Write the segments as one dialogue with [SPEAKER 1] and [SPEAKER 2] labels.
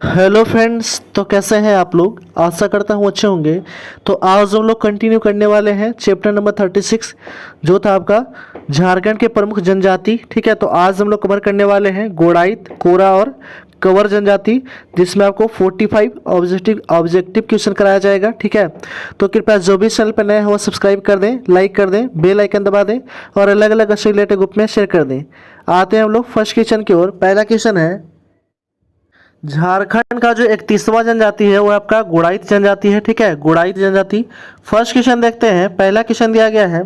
[SPEAKER 1] Hello friends, तो कैसे हैं आप लोग। आशा करता हूँ अच्छे होंगे। तो आज हम लोग कंटिन्यू करने वाले हैं चैप्टर नंबर 36 जो था आपका झारखंड के प्रमुख जनजाति। ठीक है, तो आज हम लोग कवर करने वाले हैं गोड़ाइत, कोरा और कंवर जनजाति, जिसमें आपको 45 ऑब्जेक्टिव क्वेश्चन कराया जाएगा। ठीक है, तो कृपया जो भी चैनल पर नए हो सब्सक्राइब कर दें, लाइक कर दें, बेल आइकन दबा दें और अलग अलग इससे रिलेटेड ग्रुप में शेयर कर दें। आते हैं हम लोग फर्स्ट क्वेश्चन की ओर। पहला क्वेश्चन है, झारखंड का जो 31वां जनजाति है वो आपका गोड़ाइत जनजाति है। ठीक है, गोड़ाइत जनजाति। फर्स्ट क्वेश्चन देखते हैं। पहला क्वेश्चन दिया गया है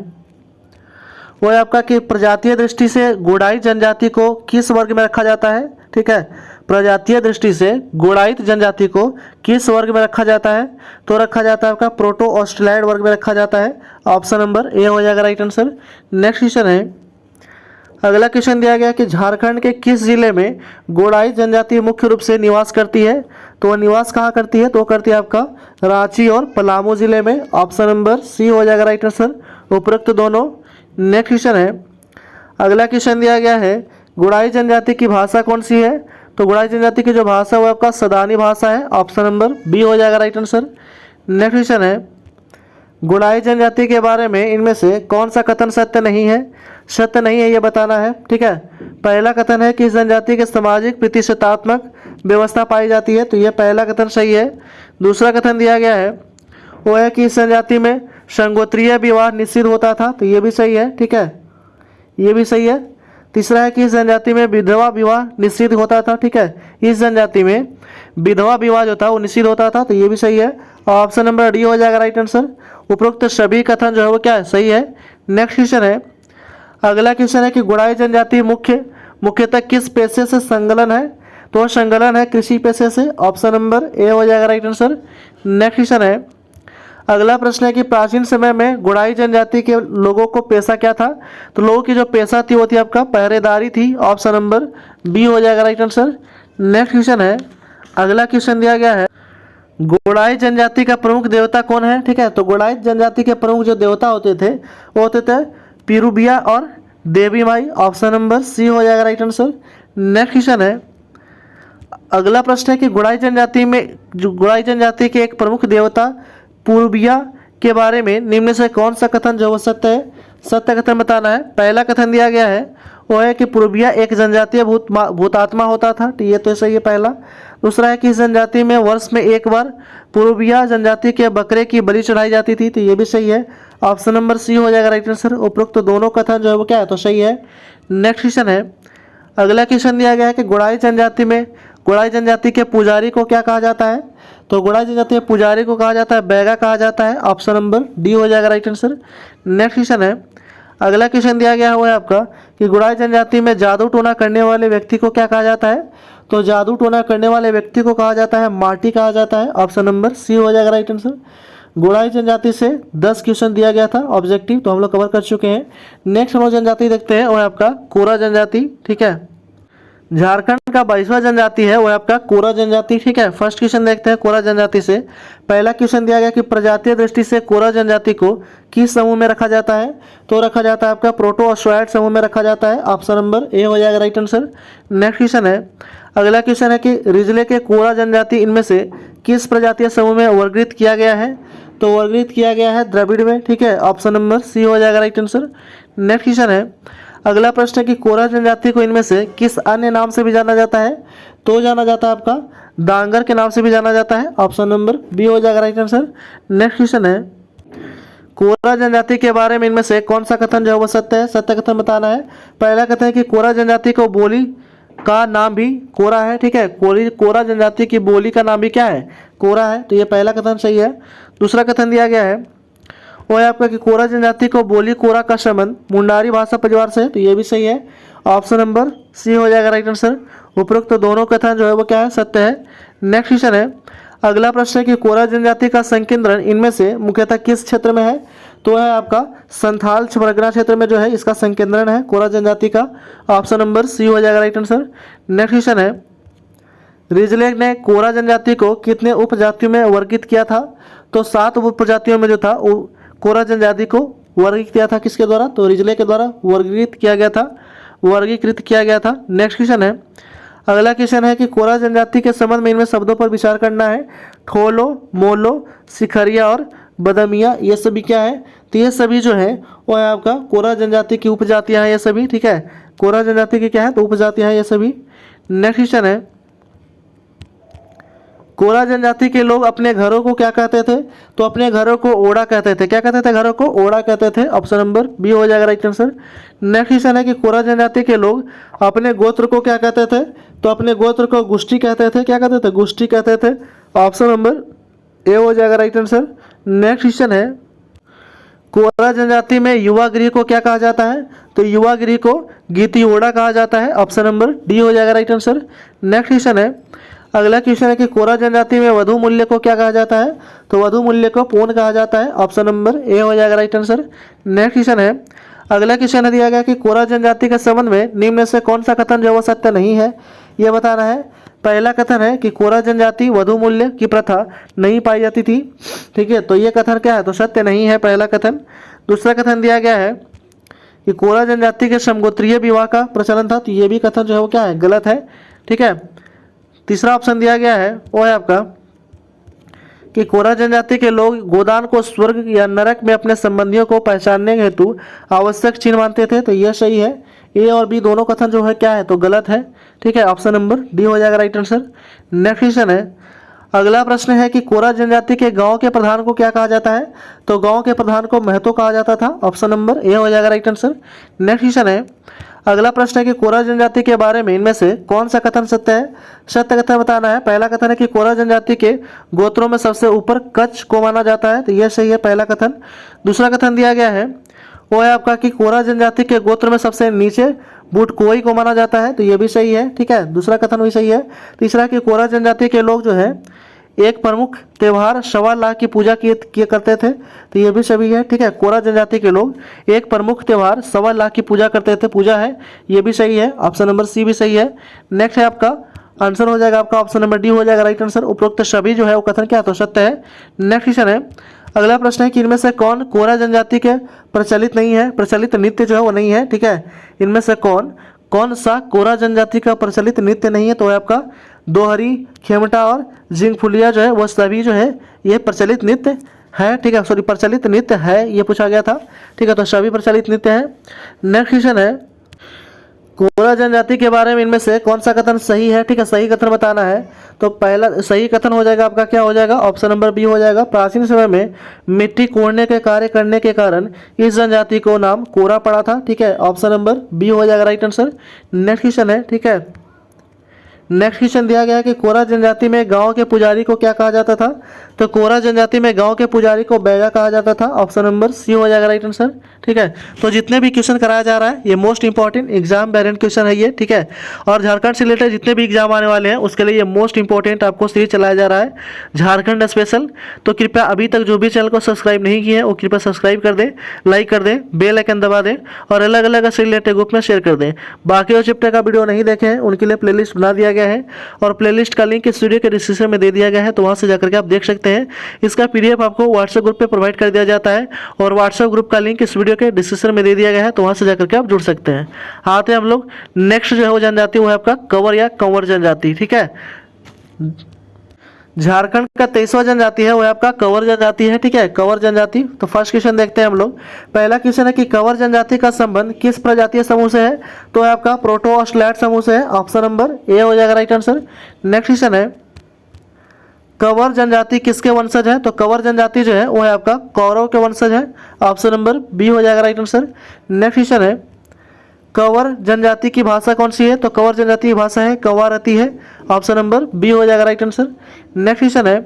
[SPEAKER 1] वो है आपका कि प्रजातीय दृष्टि से गोड़ाइत जनजाति को किस वर्ग में रखा जाता है। ठीक है, प्रजातीय दृष्टि से गोड़ाइत जनजाति को किस वर्ग में रखा जाता है, तो रखा जाता है आपका प्रोटो ऑस्ट्रेलाइड वर्ग में रखा जाता है। ऑप्शन नंबर ए हो जाएगा राइट आंसर। नेक्स्ट क्वेश्चन है, अगला क्वेश्चन दिया गया कि झारखंड के किस जिले में गोड़ाइत जनजाति मुख्य रूप से निवास करती है, तो वह निवास कहाँ करती है, तो करती है आपका रांची और पलामू जिले में। ऑप्शन नंबर सी हो जाएगा राइट आंसर, उपरोक्त दोनों। नेक्स्ट क्वेश्चन है, अगला क्वेश्चन दिया गया है गोड़ाइत जनजाति की भाषा कौन सी है, तो गोड़ाइत जनजाति की जो भाषा है वो आपका सदानी भाषा है। ऑप्शन नंबर बी हो जाएगा राइट आंसर। नेक्स्ट क्वेश्चन है, गोड़ाइत जनजाति के बारे में इनमें से कौन सा कथन सत्य नहीं है। सत्य नहीं है ये बताना है। ठीक है, पहला कथन है कि इस जनजाति के सामाजिक प्रतिशतात्मक व्यवस्था पाई जाती है, तो ये पहला कथन सही है। दूसरा कथन दिया गया है वो है कि इस जनजाति में संगोत्रीय विवाह निषिद्ध होता था, तो ये भी सही है। ठीक है, ये भी सही है। तीसरा है कि इस जनजाति में विधवा विवाह निषिद्ध होता था। ठीक है, इस जनजाति में विधवा विवाह जो था वो निषिद्ध होता था, तो ये भी सही है। ऑप्शन नंबर डी हो जाएगा राइट आंसर। उपरोक्त सभी कथन जो है वो क्या है, सही है। नेक्स्ट क्वेश्चन है, अगला क्वेश्चन है कि गोड़ाइत जनजाति मुख्यतः किस पेशे से संलग्न है, तो संलग्न है कृषि पेशे से। ऑप्शन नंबर ए हो जाएगा राइट आंसर। नेक्स्ट क्वेश्चन है, अगला प्रश्न है कि प्राचीन समय में गोड़ाइत जनजाति के लोगों को पेशा क्या था, तो लोगों की जो पेशा थी वो थी आपका पहरेदारी थी। ऑप्शन नंबर बी हो जाएगा राइट आंसर। नेक्स्ट क्वेश्चन है, अगला क्वेश्चन दिया गया है गोड़ाइत जनजाति का प्रमुख देवता कौन है। ठीक है, तो गोड़ाइत जनजाति के प्रमुख जो देवता होते थे वो होते थे पिरुबिया और देवी माई। ऑप्शन नंबर सी हो जाएगा राइट आंसर। नेक्स्ट क्वेश्चन है, अगला प्रश्न है कि गोड़ाइत जनजाति के एक प्रमुख देवता पूर्बिया के बारे में निम्न से कौन सा कथन जो वो सत्य है। सत्य कथन बताना है। पहला कथन दिया गया है वो है कि पूर्बिया एक जनजातीय भूतात्मा होता था, तो ये तो सही है पहला। दूसरा है कि इस जनजाति में वर्ष में एक बार पूर्बिया जनजाति के बकरे की बलि चढ़ाई जाती थी, तो ये भी सही है। ऑप्शन नंबर सी हो जाएगा राइट आंसर। उपरोक्त तो दोनों कथन जो है वो क्या है, तो सही है। नेक्स्ट क्वेश्चन है, अगला क्वेश्चन दिया गया है कि गोड़ाइत जनजाति के पुजारी को क्या कहा जाता है, तो गोड़ाइत जनजाति के पुजारी को कहा जाता है बैगा कहा जाता है। ऑप्शन नंबर डी हो जाएगा राइट आंसर। नेक्स्ट क्वेश्चन है, अगला क्वेश्चन दिया गया हुआ है आपका कि गोड़ाइत जनजाति में जादू टोना करने वाले व्यक्ति को क्या कहा जाता है, तो जादू टोना करने वाले व्यक्ति को कहा जाता है माटी कहा जाता है। ऑप्शन नंबर सी हो जाएगा राइट आंसर। गोड़ाइत जनजाति से 10 क्वेश्चन दिया गया था ऑब्जेक्टिव, तो हम लोग कवर कर चुके हैं। नेक्स्ट हम लोग जनजाति देखते हैं वो है आपका कोरा जनजाति। ठीक है, झारखंड का 22वां जनजाति है वो है आपका कोरा जनजाति। ठीक है, फर्स्ट क्वेश्चन देखते हैं कोरा जनजाति से। पहला क्वेश्चन दिया गया कि प्रजातीय दृष्टि से कोरा जनजाति को किस समूह में रखा जाता है, तो रखा जाता है आपका प्रोटो ऑस्ट्रेलाइड समूह में रखा जाता है। ऑप्शन नंबर ए हो जाएगा राइट आंसर। नेक्स्ट क्वेश्चन है, अगला क्वेश्चन है कि रिजले के कोरा जनजाति इनमें से किस प्रजातीय समूह में वर्गीकृत किया गया है, तो वर्गीकृत किया गया है द्रविड़ में। ठीक है, ऑप्शन नंबर सी हो जाएगा राइट आंसर। नेक्स्ट क्वेश्चन है, अगला प्रश्न है कि कोरा जनजाति को इनमें से किस अन्य नाम से भी जाना जाता है, तो जाना जाता है आपका डांगर के नाम से भी जाना जाता है। ऑप्शन नंबर बी हो जाएगा राइट आंसर। नेक्स्ट क्वेश्चन है, कोरा जनजाति के बारे में इनमें से कौन सा कथन जो है वो सत्य है। सत्य कथन बताना है। पहला कथन है कि कोरा जनजाति को बोली का नाम भी कोरा है। ठीक है, कोरा जनजाति की बोली का नाम भी क्या है, कोरा है, तो ये पहला कथन सही है। दूसरा कथन दिया गया है वो है आपका कि कोरा जनजाति को बोली कोरा का संबंध मुंडारी भाषा परिवार से है, तो ये भी सही है। ऑप्शन नंबर सी हो जाएगा राइट आंसर। उपरोक्त तो दोनों कथन जो है वो क्या है, सत्य है। नेक्स्ट क्वेश्चन है, अगला प्रश्न है कि कोरा जनजाति का संकेंद्रण इनमें से मुख्यतः किस क्षेत्र में है, तो है आपका संथाल परगना क्षेत्र में जो है इसका संकेंद्रण है कोरा जनजाति का। ऑप्शन नंबर सी हो जाएगा राइट आंसर। नेक्स्ट क्वेश्चन है, रिजले ने कोरा जनजाति को कितने उपजातियों में वर्गीकृत किया था, तो 7 उप प्रजातियों में जो था वो कोरा जनजाति को वर्गीकृत किया था किसके द्वारा, तो रिजले के द्वारा वर्गीकृत किया गया था। नेक्स्ट क्वेश्चन है, अगला क्वेश्चन है कि कोरा जनजाति के संबंध में इनमें शब्दों पर विचार करना है। ठोलो, मोलो, सिखरिया और बदमिया, ये सभी क्या है, तो ये सभी जो है वो है आपका कोरा जनजाति की उपजातियां हैं ये सभी, ठीक है, कोरा जनजाति की क्या है, तो उपजातियां हैं ये सभी। नेक्स्ट क्वेश्चन है, कोरा जनजाति के लोग अपने घरों को क्या कहते थे, तो अपने घरों को ओड़ा कहते थे। क्या कहते थे, घरों को ओड़ा कहते थे। ऑप्शन नंबर बी हो जाएगा राइट आंसर। नेक्स्ट क्वेश्चन है कि कोरा जनजाति के लोग अपने गोत्र को क्या कहते थे, तो अपने गोत्र को गुष्टी कहते थे। क्या कहते थे, गुष्टी कहते थे। ऑप्शन नंबर ए हो जाएगा राइट आंसर। नेक्स्ट क्वेश्चन है, कोरा जनजाति में युवा गृह को क्या कहा जाता है, तो युवा गृह को गीति ओड़ा कहा जाता है। ऑप्शन नंबर डी हो जाएगा राइट आंसर। नेक्स्ट क्वेश्चन है, अगला क्वेश्चन है कि कोरा जनजाति में वधु मूल्य को क्या कहा जाता है, तो वधु मूल्य को पौन कहा जाता है। ऑप्शन नंबर ए हो जाएगा राइट आंसर। नेक्स्ट क्वेश्चन है, अगला क्वेश्चन है दिया गया कि कोरा जनजाति के संबंध में निम्न में से कौन सा कथन जो वो सत्य नहीं है, ये बताना है। पहला कथन है कि कोरा जनजाति वधु मूल्य की प्रथा नहीं पाई जाती थी, ठीक है, तो ये कथन क्या है, तो सत्य नहीं है पहला कथन। दूसरा कथन दिया गया है कि कोरा जनजाति के समगोत्रीय विवाह का प्रचलन था, तो ये भी कथन जो है वो क्या है, गलत है, ठीक है। तीसरा ऑप्शन दिया गया है वो है आपका कि कोरा जनजाति के लोग गोदान को स्वर्ग या नरक में अपने संबंधियों को पहचानने हेतु आवश्यक चिन्ह मानते थे, तो यह सही है। ए और बी दोनों कथन जो है क्या है, तो गलत है, ठीक है। ऑप्शन नंबर डी हो जाएगा राइट आंसर। नेक्स्ट क्वेश्चन है, अगला प्रश्न है कि कोरा जनजाति के गांव के प्रधान को क्या कहा जाता है, तो गांव के प्रधान को महतो कहा जाता था। ऑप्शन नंबर ए हो जाएगा राइट आंसर। नेक्स्ट क्वेश्चन है, अगला प्रश्न है कि कोरा जनजाति के बारे में इनमें से कौन सा कथन सत्य है, सत्य कथन बताना है। पहला कथन है कि कोरा जनजाति के गोत्रों में सबसे ऊपर कच्छ को माना जाता है, तो यह सही है पहला कथन। दूसरा कथन दिया गया है वो है आपका कि कोरा जनजाति के गोत्र में सबसे नीचे बुटकोई को माना जाता है, तो यह भी सही है, ठीक है, दूसरा कथन भी सही है। तीसरा कि कोरा जनजाति के लोग जो है एक प्रमुख त्यौहार 1.25 लाख की पूजा किए करते थे, तो ये भी सभी है, ठीक है। कोरा जनजाति के लोग एक प्रमुख त्यौहार 1.25 लाख की पूजा करते थे, पूजा है, ये भी सही है। ऑप्शन नंबर सी भी सही है। नेक्स्ट है आपका आंसर हो जाएगा आपका ऑप्शन नंबर डी हो जाएगा राइट आंसर। उपरोक्त सभी जो है वो कथन क्या तो सत्य है। नेक्स्ट क्वेश्चन है, अगला प्रश्न है कि इनमें से कौन कोरा जनजाति के प्रचलित नहीं है, प्रचलित नृत्य जो है वो नहीं है, ठीक है। इनमें से कौन सा कोरा जनजाति का प्रचलित नृत्य नहीं है, तो है आपका दोहरी, खेमटा और जिंगफुलिया जो है वो सभी जो है ये प्रचलित नृत्य है, ठीक है, सॉरी प्रचलित नृत्य है, ये पूछा गया था, ठीक है, तो सभी प्रचलित नृत्य है। नेक्स्ट क्वेश्चन है, कोरा जनजाति के बारे में इनमें से कौन सा कथन सही है, ठीक है, सही कथन बताना है। तो पहला सही कथन हो जाएगा आपका क्या हो जाएगा, ऑप्शन नंबर बी हो जाएगा। प्राचीन समय में मिट्टी कोड़ने के कार्य करने के कारण इस जनजाति को नाम कोरा पड़ा था, ठीक है, ऑप्शन नंबर बी हो जाएगा राइट आंसर। नेक्स्ट क्वेश्चन है, ठीक है, नेक्स्ट क्वेश्चन दिया गया है कि कोरा जनजाति में गांव के पुजारी को क्या कहा जाता था, तो कोरा जनजाति में गांव के पुजारी को बैगा कहा जाता था। ऑप्शन नंबर सी हो जाएगा राइट आंसर, ठीक है। तो जितने भी क्वेश्चन कराया जा रहा है ये most important exam variant question है ये, ठीक है, और झारखंड से रिलेटेड जितने भी एग्जाम आने वाले हैं उसके लिए ये मोस्ट इंपॉर्टेंट आपको सीरीज चलाया जा रहा है झारखंड स्पेशल। तो कृपया अभी तक जो भी चैनल को सब्सक्राइब नहीं किए हैं वो कृपया सब्सक्राइब कर दें, लाइक कर दें, बेल आइकन दबा दें और अलग अलग से रिलेटेड ग्रुप में शेयर कर दें। बाकी जो चैप्टर का वीडियो नहीं देखे हैं उनके लिए प्लेलिस्ट बना दिया गया है और प्लेलिस्ट का लिंक इस वीडियो के डिस्क्रिप्शन में दे दिया गया है, तो वहां से जाकर के आप देख सकते हैं। इसका पीडीएफ आपको व्हाट्सएप ग्रुप पे प्रोवाइड कर दिया जाता है और व्हाट्सएप ग्रुप का लिंक इस वीडियो के डिस्क्रिप्शन में दे दिया गया है, तो वहां से जाकर के आप जुड़ सकते हैं। आते हैं हम लोग नेक्स्ट जो है वो जनजाति वो है आपका कवर या कंवर जनजाति, ठीक है। झारखंड का 23वां जनजाति है वो है आपका कवर जनजाति है, ठीक है, कवर जनजाति। तो फर्स्ट क्वेश्चन देखते हैं हम लोग। पहला क्वेश्चन है कि कवर जनजाति का संबंध किस प्रजातीय समूह से है, तो है आपका प्रोटोस्टैट समूह से है। ऑप्शन नंबर ए हो जाएगा राइट आंसर। नेक्स्ट क्वेश्चन है, कवर जनजाति किसके वंशज है, तो कवर जनजाति जो है वो है आपका कौरव के वंशज है। ऑप्शन नंबर बी हो जाएगा राइट आंसर। नेक्स्ट क्वेश्चन है, कवर जनजाति की भाषा कौन सी है, तो कवर जनजाति की भाषा है कवारती है। ऑप्शन नंबर बी हो जाएगा राइट आंसर। नेक्स्ट क्वेश्चन है,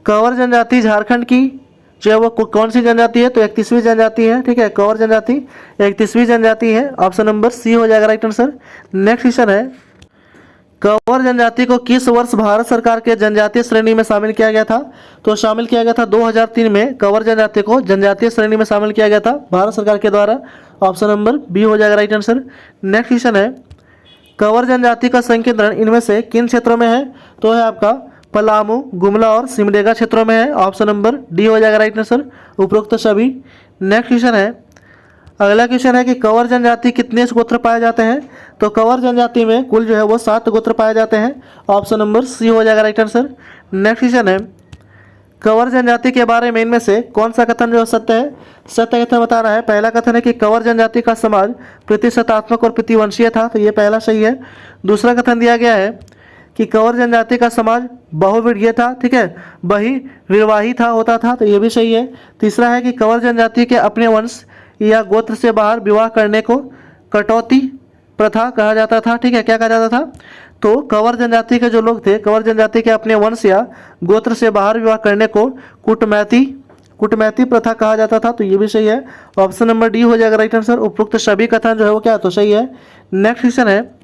[SPEAKER 1] कवर जनजाति झारखंड की जो है वो कौन सी जनजाति है, तो 31वीं जनजाति है, ठीक है, कवर जनजाति 31वीं जनजाति है। ऑप्शन नंबर सी हो जाएगा राइट आंसर। नेक्स्ट क्वेश्चन है, कवर जनजाति को किस वर्ष भारत सरकार के जनजातीय श्रेणी में शामिल किया गया था, तो शामिल किया गया था 2003 में कवर जनजाति को जनजातीय श्रेणी में शामिल किया गया था भारत सरकार के द्वारा। ऑप्शन नंबर बी हो जाएगा राइट आंसर। नेक्स्ट क्वेश्चन है, कवर जनजाति का संकेंद्रण इनमें से किन क्षेत्रों में है, तो है आपका पलामू, गुमला और सिमडेगा क्षेत्रों में है। ऑप्शन नंबर डी हो जाएगा राइट आंसर, उपरोक्त सभी। नेक्स्ट क्वेश्चन है, अगला क्वेश्चन है कि कंवर जनजाति कितने गोत्र पाए जाते हैं? तो कंवर जनजाति में कुल जो है वो 7 गोत्र पाए जाते हैं। ऑप्शन नंबर सी हो जाएगा राइट आंसर। नेक्स्ट क्वेश्चन है, कंवर जनजाति के बारे में इनमें से कौन सा कथन जो सत्य है? सत्य कथन बताना है। पहला कथन है कि कंवर जनजाति का समाज प्रतिशतात्मक और प्रतिवंशीय था, तो ये पहला सही है। दूसरा कथन दिया गया है कि कंवर जनजाति का समाज बहुविधीय था, ठीक है, बहुविवाही था होता था, तो ये भी सही है। तीसरा है कि कंवर जनजाति के अपने वंश या गोत्र से बाहर विवाह करने को कटौती प्रथा कहा जाता था, ठीक है, क्या कहा जाता था? तो कंवर जनजाति के जो लोग थे, कंवर जनजाति के अपने वंश या गोत्र से बाहर विवाह करने को कुटमैती प्रथा कहा जाता था, तो ये भी सही है। ऑप्शन नंबर डी हो जाएगा राइट आंसर, उपरोक्त सभी कथन जो है वो क्या तो सही है। नेक्स्ट क्वेश्चन है,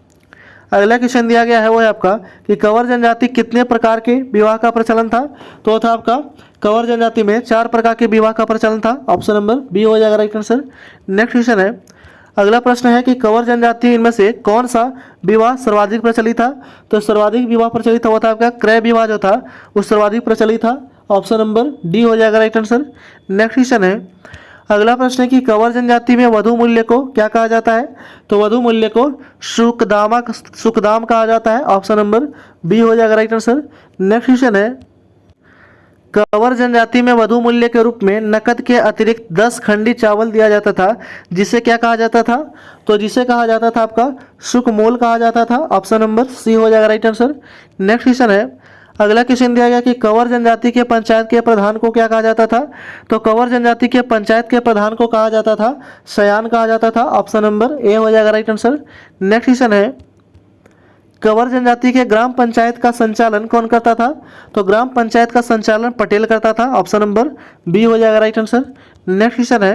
[SPEAKER 1] अगला क्वेश्चन दिया गया है वो है आपका कि कंवर जनजाति कितने प्रकार के विवाह का प्रचलन था? तो था आपका कंवर जनजाति में 4 प्रकार के विवाह का प्रचलन था। ऑप्शन नंबर बी हो जाएगा राइट आंसर। नेक्स्ट क्वेश्चन है, अगला प्रश्न है कि कंवर जनजाति इनमें से कौन सा विवाह सर्वाधिक प्रचलित था? तो सर्वाधिक विवाह प्रचलित हुआ था आपका क्रय विवाह जो था वो सर्वाधिक प्रचलित था। ऑप्शन नंबर डी हो जाएगा राइट आंसर। नेक्स्ट क्वेश्चन है, अगला प्रश्न है कि कंवर जनजाति में वधु मूल्य को क्या कहा जाता है? तो वधु मूल्य को सुकदाम कहा जाता है। ऑप्शन नंबर बी हो जाएगा राइट आंसर। नेक्स्ट क्वेश्चन है, कंवर जनजाति में वधु मूल्य के रूप में नकद के अतिरिक्त 10 खंडी चावल दिया जाता था, जिसे क्या कहा जाता था? तो जिसे कहा जाता था आपका सुकमोल कहा जाता था। ऑप्शन नंबर सी हो जाएगा राइट आंसर। नेक्स्ट क्वेश्चन है, अगला क्वेश्चन दिया गया कि कंवर जनजाति के पंचायत के प्रधान को क्या कहा जाता था? तो कंवर जनजाति के पंचायत के प्रधान को कहा जाता था सयान कहा जाता था। ऑप्शन नंबर ए हो जाएगा राइट आंसर। नेक्स्ट क्वेश्चन है, कंवर जनजाति के ग्राम पंचायत का संचालन कौन करता था? तो ग्राम पंचायत का संचालन पटेल करता था। ऑप्शन नंबर बी हो जाएगा राइट आंसर। नेक्स्ट क्वेश्चन है,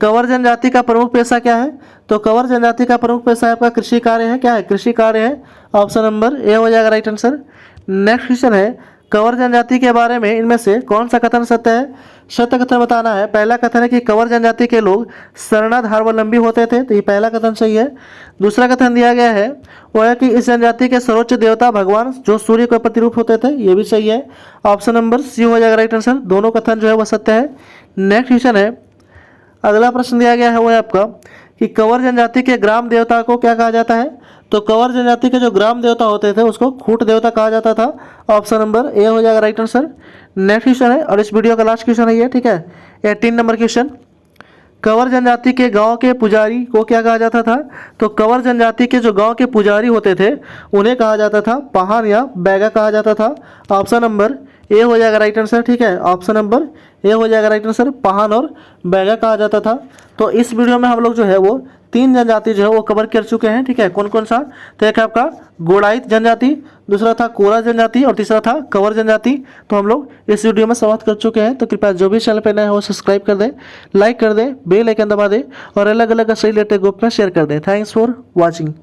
[SPEAKER 1] कंवर जनजाति का प्रमुख पेशा क्या है? तो कंवर जनजाति का प्रमुख पेशा आपका कृषि कार्य है, क्या है? कृषि कार्य है। ऑप्शन नंबर ए हो जाएगा राइट आंसर। नेक्स्ट क्वेश्चन है, कंवर जनजाति के बारे में इनमें से कौन सा कथन सत्य है? सत्य कथन बताना है। पहला कथन है कि कंवर जनजाति के लोग शरणाधारावलंबी होते थे, तो ये पहला कथन सही है। दूसरा कथन दिया गया है वो है कि इस जनजाति के सर्वोच्च देवता भगवान जो सूर्य के प्रतिरूप होते थे, ये भी सही है। ऑप्शन नंबर सी हो जाएगा राइट आंसर। दोनों कथन जो है वह सत्य है। नेक्स्ट क्वेश्चन है, अगला प्रश्न दिया गया है वो है आपका कि कंवर जनजाति के ग्राम देवता को क्या कहा जाता है? तो कंवर जनजाति के जो ग्राम देवता होते थे उसको खूंट देवता कहा जाता था। ऑप्शन नंबर ए हो जाएगा राइट आंसर। नेक्स्ट क्वेश्चन है, और इस वीडियो का लास्ट क्वेश्चन है ये, ठीक है, 18 नंबर क्वेश्चन, कंवर जनजाति के गांव के पुजारी को क्या कहा जाता था? तो कंवर जनजाति के जो गांव के पुजारी होते थे उन्हें कहा जाता था पाहन या बैगा कहा जाता था। ऑप्शन नंबर ए हो जाएगा राइट आंसर, ठीक है, ऑप्शन नंबर ए हो जाएगा राइट आंसर, पाहन और बैगा कहा जाता था। तो इस वीडियो में हम लोग जो है वो 3 जनजाति जो है वो कवर कर चुके हैं, ठीक है। कौन कौन सा? तो एक है आपका गोड़ाइत जनजाति, दूसरा था कोरा जनजाति और तीसरा था कंवर जनजाति। तो हम लोग इस वीडियो में समाप्त कर चुके हैं। तो कृपया जो भी चैनल पर नए हो सब्सक्राइब कर दें, लाइक कर दें, बेल आइकन दबा दें और अलग अलग से रिलेटेड ग्रुप में शेयर कर दें। Thanks for watching.